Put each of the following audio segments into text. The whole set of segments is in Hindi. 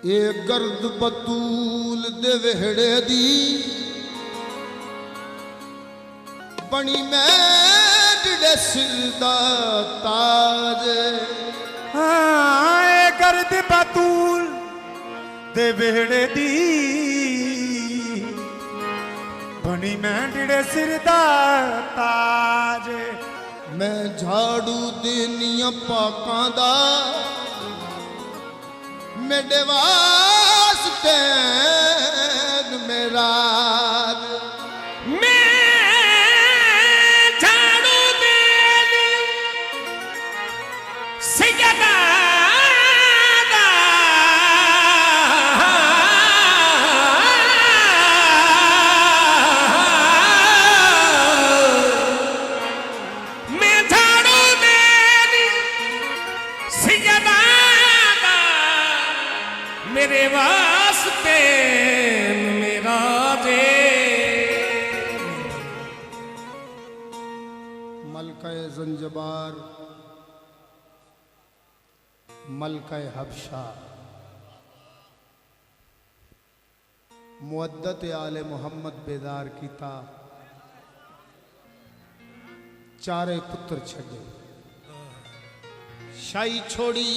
ये गर्द बतूल दे वेहड़े दी बनी मैं सिर दा ताज। हाँ गर्द बतूल दे वेहड़े दी बनी मैं सिर दा ताज। मैं झाड़ू देनिया पाकां दा मेरे वास्ते मेरा मेरे वास्ते मेरा दे। मलका ज़ंजबार मलका हबशा मुअद्दत आले मोहम्मद बेदार कीता चारे पुत्र छड़े शाही छोड़ी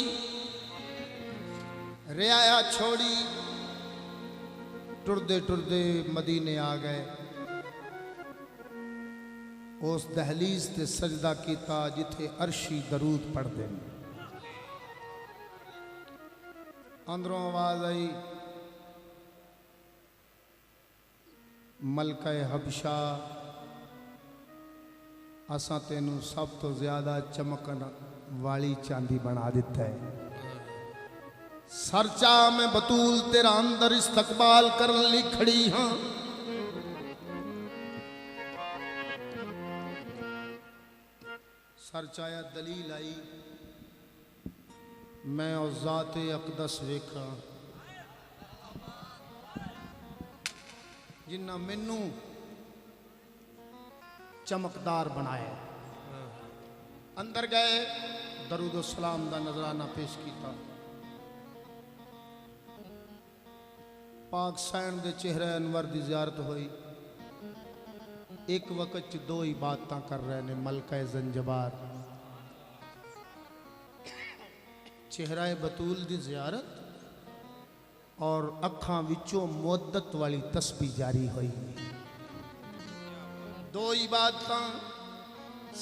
रियाया छोड़ी टुरदे टुरदे मदीने आ गए। उस दहलीज ते सजदा किया जिथे अर्शी दरूद पढ़ते अंदरों आवाज आई मलका हबशा असा तेनू सब तो ज्यादा चमकन वाली चांदी बना दिता है। सरचा में बतूल तेरा अंदर इस्तकबाल करने ली खड़ी हाँ। सरचाया दलील आई मैं और ज़ाते अकदस वेखा जिन्ना मैनू चमकदार बनाया। अंदर गए दरूद सलाम दा नजराना पेश किया। पाक सैन दे चेहरे अनवर की जियारत हुई। एक वक्त च दो ही बातें कर रहे ने मलका ज़ंजबार चेहरा बतूल की जियारत और अखां विचों मुअद्दत वाली तस्बीह जारी हुई। दो ही बातें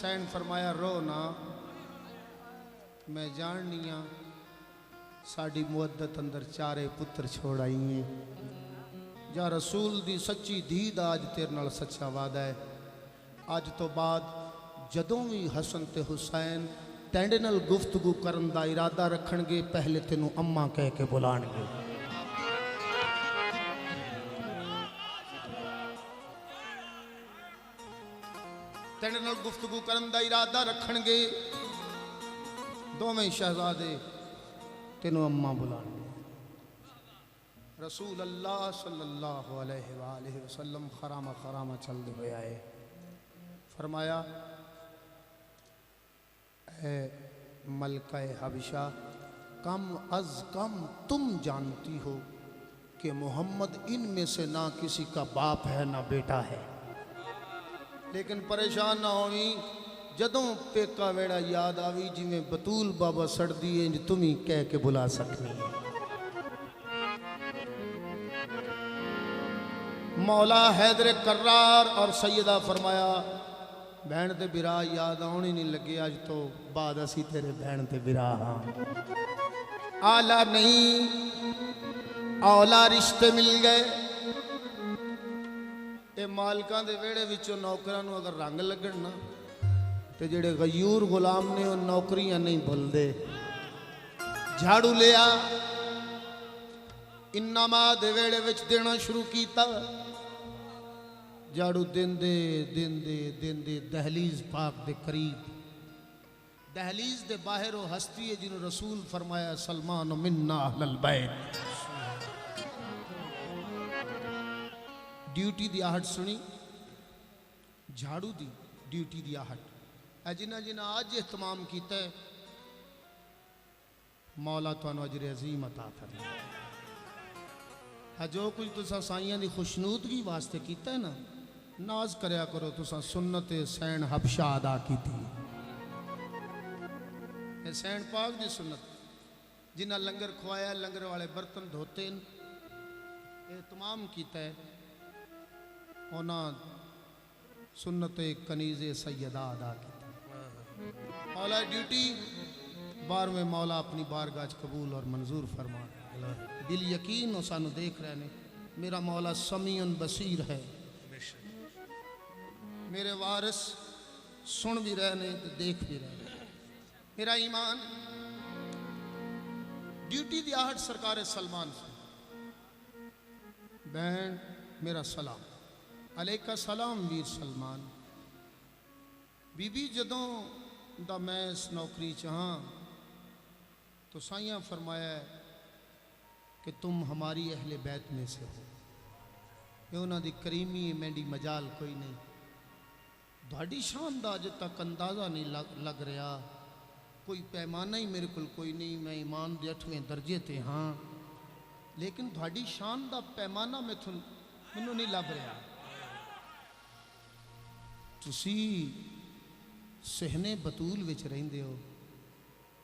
सैन फरमाया रो ना मैं जाननी हाँ साड़ी मुअद्दत अंदर चारे पुत्र छोड़ आई है। जा रसूल दी सच्ची धी दा अज तेरे नाल सच्चा वादा है। अज तो बाद जदों भी हसन ते हुसैन तेरे नाल गुफ्तगू करन दा इरादा रखणगे पहले तेनू अम्मा कह के बुलाणगे। तेरे नाल गुफ्तगू करन दा इरादा रखणगे दोवें शहजादे तेनों अम्मा बुलाने। रसूल अल्लाह सल्लल्लाहु अलैहि वसल्लम खरामा खरामा चलते हुए आए। फरमाया है मलका हबशा कम अज कम तुम जानती हो कि मोहम्मद इनमें से ना किसी का बाप है ना बेटा है। लेकिन परेशान ना होनी जदों पेका वेड़ा याद आवी जिमें बतूल बाबा सड़दी है तुम ही कह के बुला सकनी है। मौला हैदर कर्रार और सैयदा फरमाया बहन ते बिरा याद आने नहीं लगे अज तो बाद असी तेरे बहन ते बिरा हाँ। आला नहीं औला रिश्ते मिल गए। ये मालकां दे वेड़े विचों नौकरां नूं अगर रंग लगण ना ते जेड़े गयूर गुलाम ने वो नौकरियां नहीं भुलदे। झाड़ू लिया इन्नामा दे वेड़े विच देना शुरू किया। झाड़ू देंदे देंदे देंदे दहलीज पाक दे करीब दहलीज दे बाहर वो हस्ती है जिन्होंने रसूल फरमाया सलमान मिन्ना अहलल बैत। ड्यूटी की आहट सुनी, झाड़ू की ड्यूटी की आहट है। जिन्हें जिन्हें अज एहतमाम किया मौला तुहानू अजर अजीम अता फरमाए। है जो कुछ तुसा साइयां की खुशनूदगी वास्ते किया है ना, नाज करया करो तुसा सुन्नत सैन हबशा अदा की थी। सैन पाक की सुन्नत जिन्हें लंगर खुआया, लंगर वाले बर्तन धोते एहतमाम किया है, उन्हें सुन्नत कनीज़े सैयदा अदा की। मौला ड्यूटी बार में मौला अपनी बारगाह कबूल और मंजूर फरमा। दिल यकीन हो सानू देख रहे ने, मेरा मौला समीउन बसीर है। मेरे वारिस सुन भी रहे ने तो देख भी रहे ने। मेरा ईमान ड्यूटी की आहट सरकार सलमान से बहन मेरा सलाम अलैका सलाम वीर सलमान। बीबी जदों दा मैं इस नौकरी च हाँ तो साइयां फरमाया कि तुम हमारी अहले बैत में से हो। ये उन्हों की करीमी मैंडी मजाल कोई नहीं। थोड़ी शान का अज तक अंदाज़ा नहीं लग रहा, कोई पैमाना ही मेरे को कोई नहीं। मैं ईमान के 8वें दर्जे ते हाँ, लेकिन थोड़ी शान का पैमाना मैनू नहीं लभ रहा। तुसी सहने बतूल विच रहिंदे हो,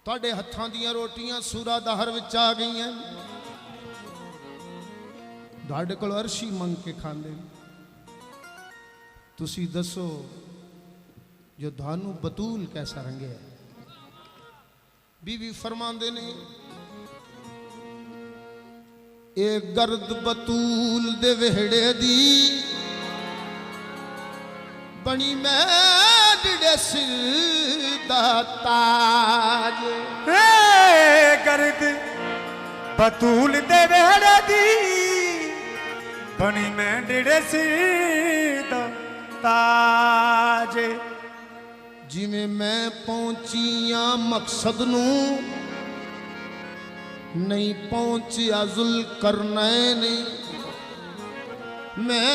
तुहाडे हत्थां दीयां रोटियां सूरा दहर विच आ गई हैं, तुहाडे कोल अर्शी मंग के खांदे। तुसी दसो जो थानू बतूल कैसा रंगे है। बीवी फरमांदे ने ए गर्द बतूल दे वेहड़े दी बनी मैं डिडे सिर दा ताज। गर्द बतूल दे वेहड़े दी बनी मैं डिडे सिर दा ताज। जिमें मैं पहुंचिया मकसद नू नहीं पहुंचिया जुल करनैन। मैं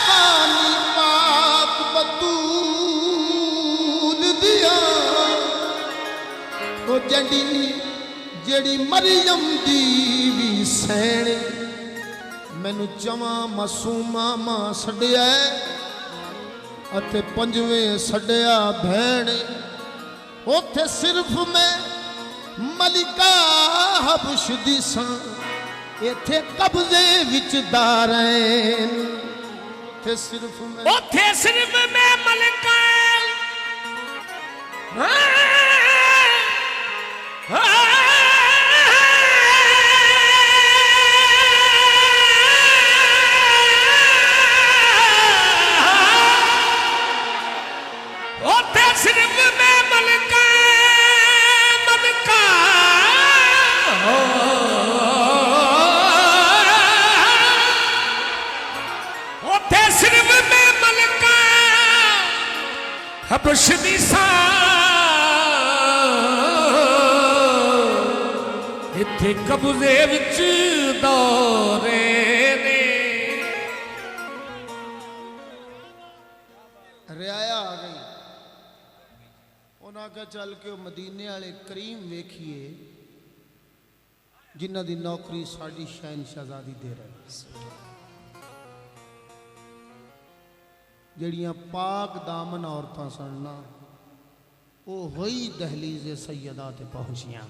पानी पाक बतूल दिया वो जड़ी मरियम दी भी सैन। मैनू चवा मासूमा मां सड़िया अते पंजवें सड़िया भैन। उथे सिर्फ मैं मलिका हबश दी सां, इथे कब्जे विच दारैन। उथे सिर्फ मैं मलिका सिर्फ मैं मलिका उथे सिर्फ मैं मलिका हबश दी सां, इथे कब्जे विच दौरे ने। रियाया आ गई। उन्हें क्या चल के मदीने वाले करीम वेखिए जिन्हों की नौकरी साड़ी शहन शहजादी दे रहे। जड़ियाँ पाक दामन औरतां सड़ना वो वही दहलीज सैयदा ते पहुंचियां।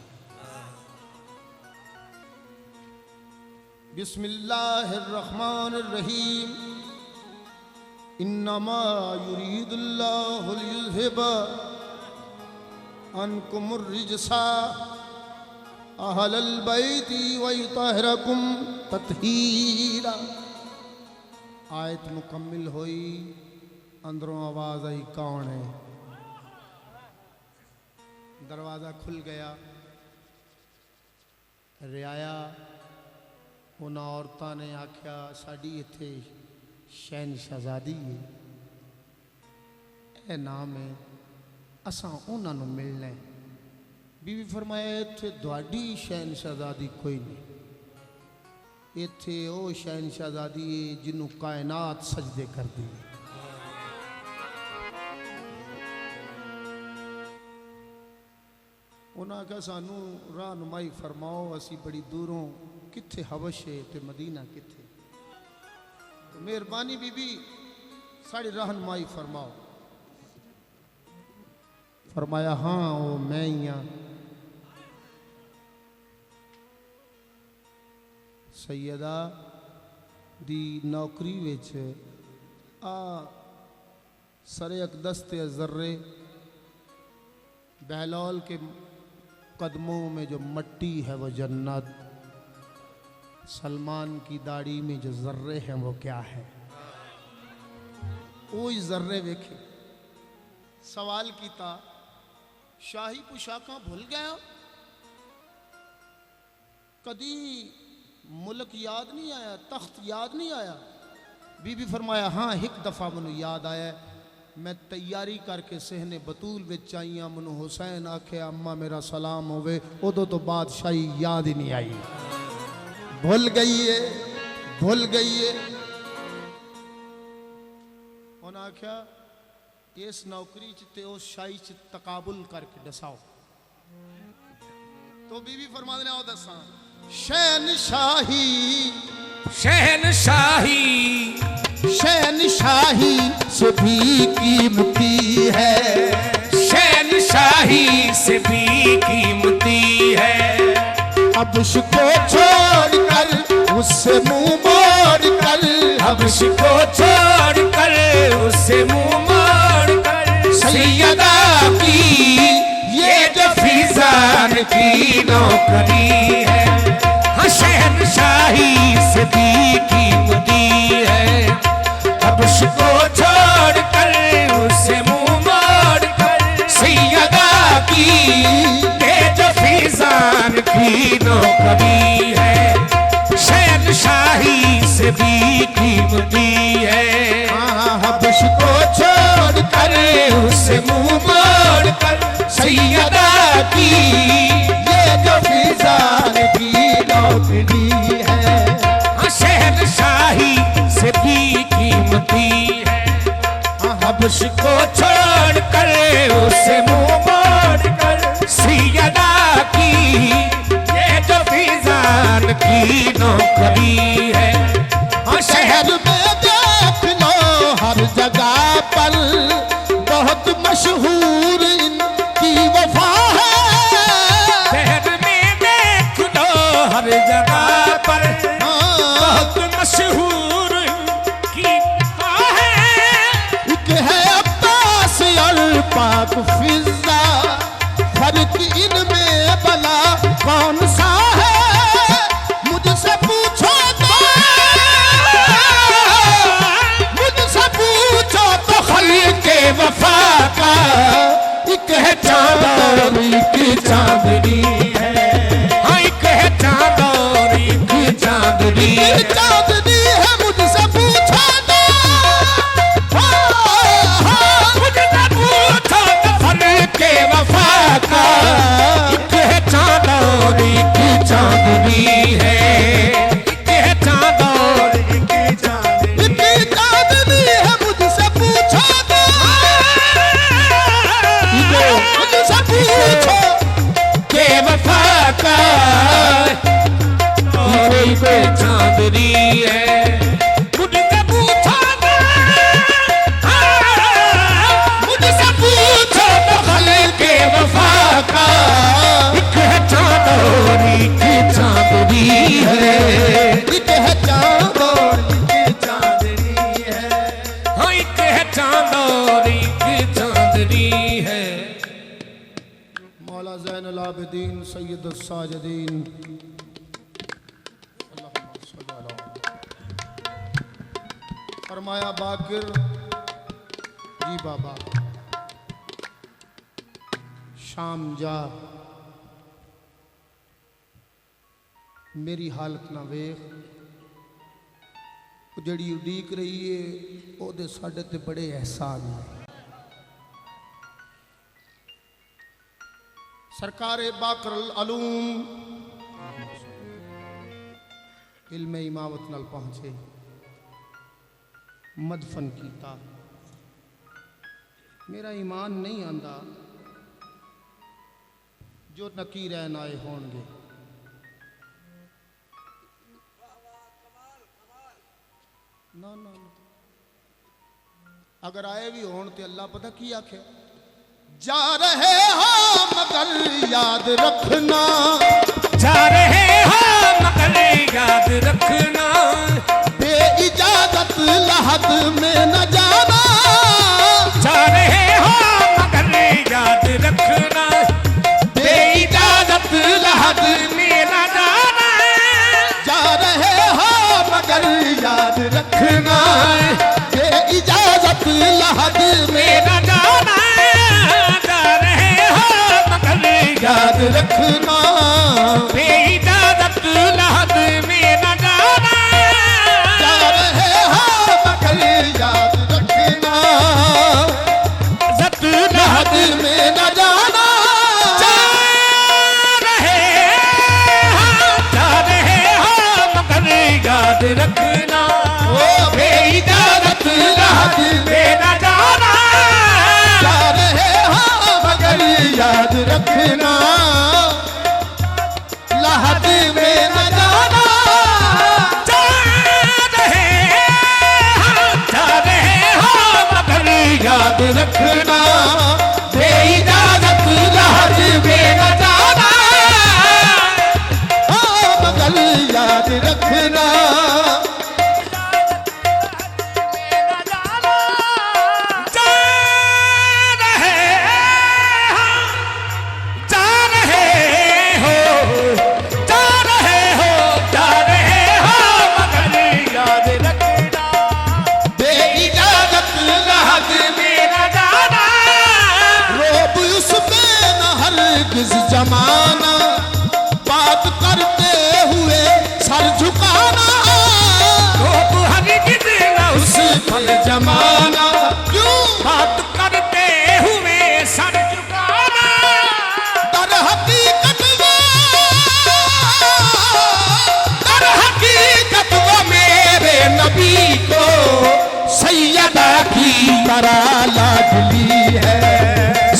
बिस्मिल्लाहिर्रहमानिर्रहीम। इन्नमा युरीदुल्लाहु लियुज़हिबा अनकुमुर रिजसा अहलल बैति व युतहिरकुम तत्हीरा। आयत मुकम्मिल हुई, अंदरों आवाज आई कौन है। दरवाज़ा खुल गया। रियाया उन्होंने औरतों ने आख्या साड़ी इत्थे शहन शहजादी है, यह नाम है, असां उन्होंने मिलना है। बीवी फरमाया इत्थे तुहाडी शहन शहजादी कोई नहीं, इत्थे ओ शहन शहजादी है जिन्हों कायनात सजदे कर दी। उन्हें आख्या सानू रहनुमाई फरमाओ, असी बड़ी दूरों कित्थे हबश है ते मदीना कित्थे, तो मेहरबानी बीबी साड़ी रहनुमाई फरमाओ। फरमाया हाँ वो मैं ही हाँ। सैयदा दी नौकरी विच आ सरे अकदस्ते ज़र्रे बहलौल के कदमों में जो मट्टी है वो जन्नत, सलमान की दाढ़ी में जो जर्रे हैं वो क्या है। वो जर्रे वेखे सवाल किया, शाही पोशाका भूल गया, कदी मुल्क याद नहीं आया, तख्त याद नहीं आया। बीबी फरमाया हाँ एक दफ़ा मैनू याद आया, मैं तैयारी करके सहने बतूल विच आई हाँ, मैनू हुसैन आखे अम्मा मेरा सलाम होवे, उदों तो बादशाही याद ही नहीं आई, भूल गई है, भूल गई है। उन्हें आख्या इस नौकरी च उस शाही च तकाबुल करके दसाओ। तो बीबी फरमाते ने आओ दसा, शहनशाही शहनशाही शहनशाही से भी कीमती है, शहनशाही से भी कीमती है। हबश को छोड़कर उससे मुंह मोड़ कर, हबश को छोड़कर उससे मुंह मोड़ कर, सैयदा की ये जो फिजान की नौकरी है, हाँ शहनशाही से भी कीमती है। हबश को छोड़कर उससे मुंह मोड़ कर, सैयदा की ये जो फिजान की नौकरी है, शहनशाही से भी कीमती है। हबश को छोड़कर उससे मुंह मोड़ कर, सैयदा की ये जो फिजान की नौकरी है, शहनशाही से भी कीमती है। हबश को छोड़ कर उससे मुंह मोड़ कर, सैयदा की ये जो फिजान की नौकरी है। शहर में देख लो हर जगह पर बहुत मशहूर इनकी वफा है। शहर में देख लो हर जगह पर बहुत मशहूर की है। एक है अब्बास और पाक फिजा, फर्क इनमें भला कौन सा है। मुझसे पूछो तो, मुझसे पूछो तो खल्के वफा का एक है चांदनी की चांदनी है, हाँ एक है चांदनी की चांदनी है। चांदनी है। मुझसे पूछो तो, मुझसे पूछो तो फल के वफा का एक है चांदनी की चांदनी है, एक है चांदनी की चांदनी। इतनी चांदनी है। मुझसे पूछो तो, मुझसे पूछो के वफा का एक है चांदनी है। मुझसे पूछो तो, मुझसे पूछो तो फल के वफा का एक है चांदनी की चांदनी है, एक है चांदनी की चांदनी है। हाँ एक है चांदनी की चांदनी है। मौला ज़ैनुल आबिदीन सैयद साजिदीन फरमाया बाकिर जी बाबा शाम जा, मेरी हालत ना वेख, जड़ी उडीक रही है ओदे साडे ते बड़े एहसान ने। सरकार बाकर अलूम इल्म इमामत नाल पहुंचे मदफन कीता। मेरा ईमान नहीं आंदा जो नकीरैन आए होंगे। ना ना अगर आए भी होन तो अल्लाह पता की आखे, जा रहे हो मगर याद रखना, जा रहे हो मगर याद रखना, बे इजाजत लहद में न जाना। जा रहे हो मगर याद रखना, बे इजाजत लहद में न जाना। जा रहे हो मगर याद रखना, बे इजाजत लहद में न जाना। जा रहे हो मगर याद रखना, बे इजाजत लहद में न जाना। जा रहे हो मगर याद रखना, इज्जत लहद में न जाना। जा रहे हो मगर याद रखना, बे इजाजत लहद में न जाना। जा रहे हो मगर याद रखना, लहद में न जाना। जा रहे हो मगर याद रखना, बे इजाजत लहद में न जाना। मगर याद रखना, बे इजाजत लहद में न जाना। रोब उसमें न हरगिज जमाना, बात करते हुए सर झुकाना। उस पल जमाना क्यों बात करते हुए सर झुकाना। दर हकीकत वो मेरे नबी को सैयदा की तरह लाडली है।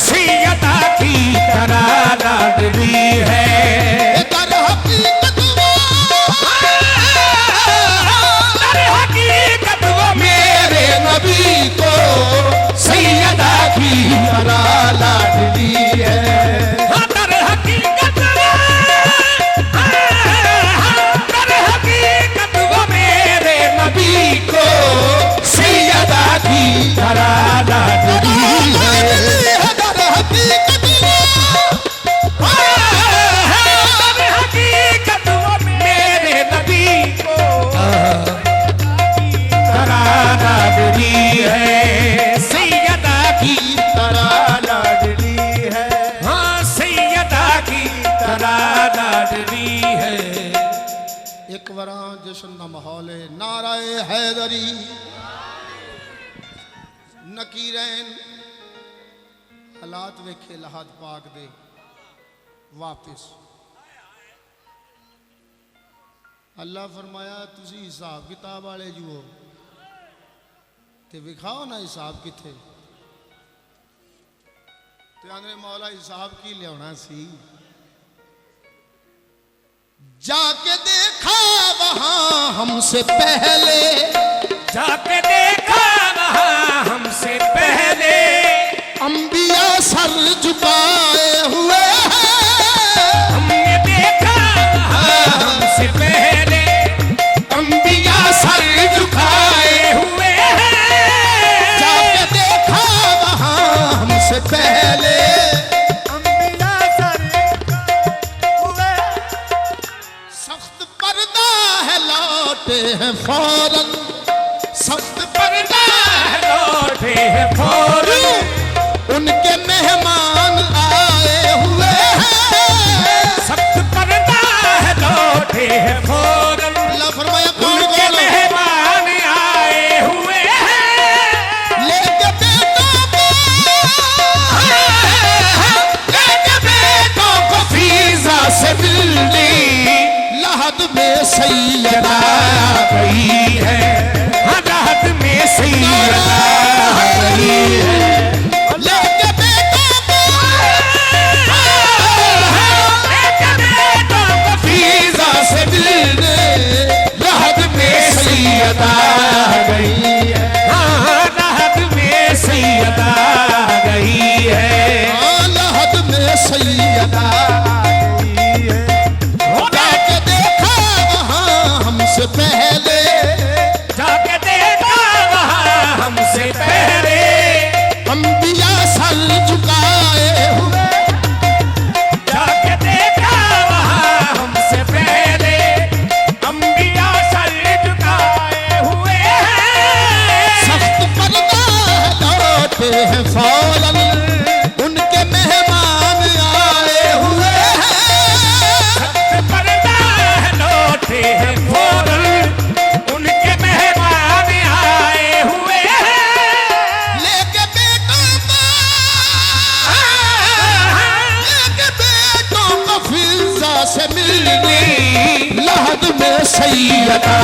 सैयदा की तरह लाडली है। दर हकीकत वो मेरे नबी को सैयदा की तरह लाडली है। दर हकीकत वो मेरे नबी को सैयदा की तरह लाडली है। दर हकीकत हकीकत वो मेरे नबी को तरह लाडली है। सैयदा की तरह लाडली है। हाँ सैयदा की तरह लाडली है। एक वरा जश्न का माहौल है। नाराए हैदरी नकीरैन हालात वेखे लहद पाक दे वापिस। अल्लाह फरमाया तुसी हिसाब किताब वाले जुओ ते विखाओ ना हिसाब किथे। ते आंदे मौला हिसाब की लियाना सी। जाके देखा वहां हमसे पहले, जाके देखा वहाँ हमसे पहले, अंबिया सर झुकाए हुए हैं। हमने देखा वहाँ हमसे पहले, अंबिया सर झुकाए हुए हैं। जाके देखा वहां हमसे पहले, अंबिया सर हुए। सख्त पर्दा है लौटे हैं फौरन, सख्त पर्दा है लौटे हैं फौरन, उनके मेहमान आए सैयदा गई है, हाँ राहत में सैयदा गई है। लेके बेटों को लेके बेटों को फीजा से मिलने राहत में सैयदा गई है, हाँ राहत में सैयदा गई है। राहत में सैयदा गई है। जाके देखा वहाँ हमसे पहले, जाके देखा वहाँ हमसे पहले, अंबिया सर झुकाए हुए, जाके देखा वहाँ हमसे पहले, अंबिया सर झुकाए हुए हैं। सख्त पर्दा लौटे हैं फौरन, उनके मेहमान आए हुए हैं। पर्दा लौटे हैं फौरन, उनके मेहमान आए हुए हैं। लेके बेटों को फिजा से मिलने लहद में सैयदा